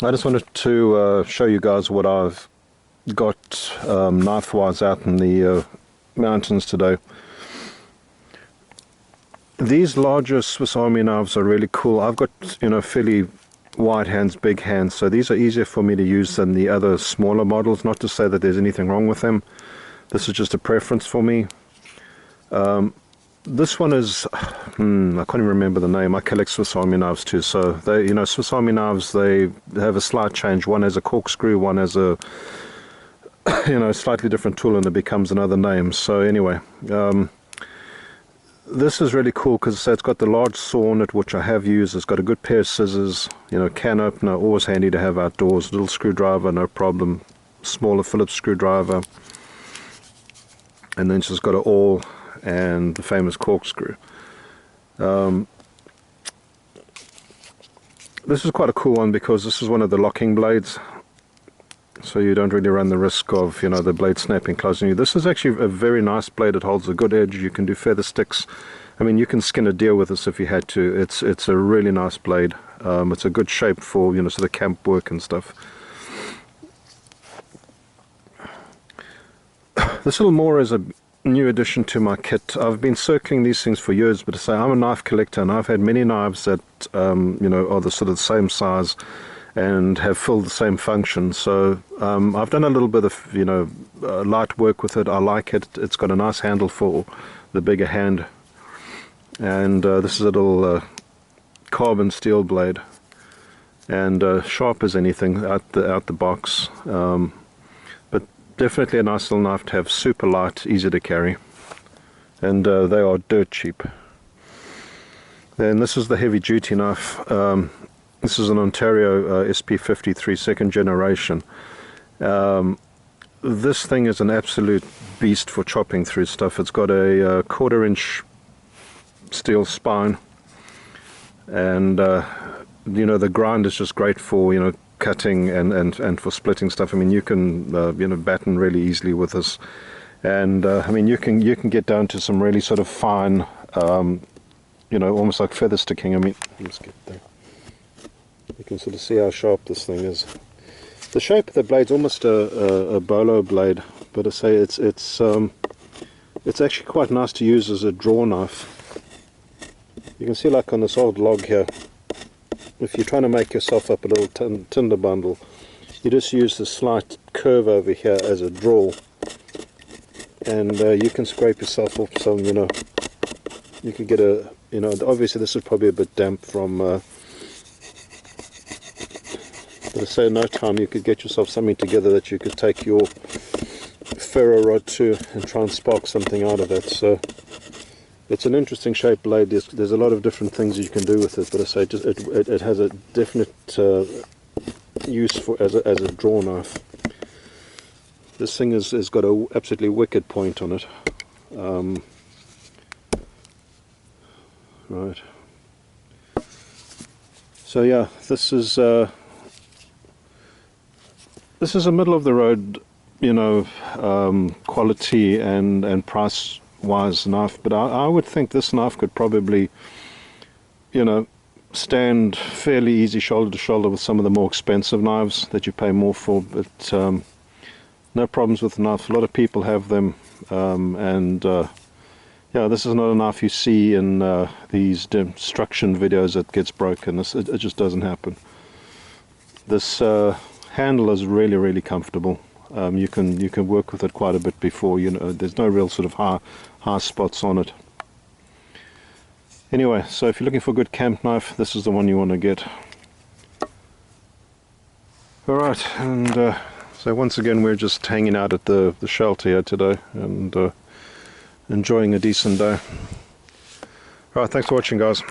I just wanted to show you guys what I've got knife-wise out in the mountains today. These larger Swiss Army knives are really cool. I've got, fairly wide hands, big hands, so these are easier for me to use than the other smaller models. Not to say that there's anything wrong with them. This is just a preference for me. This one is, I can't even remember the name. I collect Swiss Army knives too. So they, Swiss Army knives, they have a slight change. One has a corkscrew, one has a, slightly different tool, and it becomes another name. So anyway, this is really cool because it's got the large saw on it, which I have used. It's got a good pair of scissors, can opener, always handy to have outdoors. Little screwdriver, no problem. Smaller Phillips screwdriver. And then she's got an awl and the famous corkscrew. This is quite a cool one because this is one of the locking blades, so you don't really run the risk of the blade snapping closing you. This is actually a very nice blade. It holds a good edge. You can do feather sticks. I mean, you can skin a deer with this if you had to. It's a really nice blade. It's a good shape for sort of camp work and stuff. This little Mora is a new addition to my kit. I've been circling these things for years, but to say I'm a knife collector, and I've had many knives that are the sort of the same size and have filled the same function. So I've done a little bit of light work with it. I like it. It's got a nice handle for the bigger hand, and this is a little carbon steel blade, and sharp as anything out the box. Definitely a nice little knife to have, super light, easy to carry, and they are dirt cheap. Then this is the heavy duty knife. This is an Ontario SP53 second generation. This thing is an absolute beast for chopping through stuff. It's got a 1/4 inch steel spine, and the grind is just great for cutting and for splitting stuff. I mean, you can batten really easily with this, and I mean you can get down to some really sort of fine, almost like feather sticking. I mean, let's get there. You can sort of see how sharp this thing is. The shape of the blade's almost a bolo blade, but I say it's actually quite nice to use as a draw knife. You can see, like on this old log here, if you're trying to make yourself up a little tinder bundle, you just use the slight curve over here as a draw, and you can scrape yourself off some, you could get a, obviously this is probably a bit damp from, but I say in no time you could get yourself something together that you could take your ferro rod to and try and spark something out of it. So it's an interesting shaped blade. There's a lot of different things you can do with it, but I say it has a definite use for as a draw knife. This thing has got a absolutely wicked point on it. Right. So yeah, this is a middle of the road, quality and price wise knife, but I would think this knife could probably stand fairly easy shoulder to shoulder with some of the more expensive knives that you pay more for, but no problems with the knife. A lot of people have them, and this is not a knife you see in these destruction videos that gets broken. It just doesn't happen. This handle is really, really comfortable. You can work with it quite a bit before, there's no real sort of high spots on it. Anyway, so if you're looking for a good camp knife, this is the one you want to get. Alright, and so once again we're just hanging out at the shelter here today, and enjoying a decent day. Alright, thanks for watching, guys.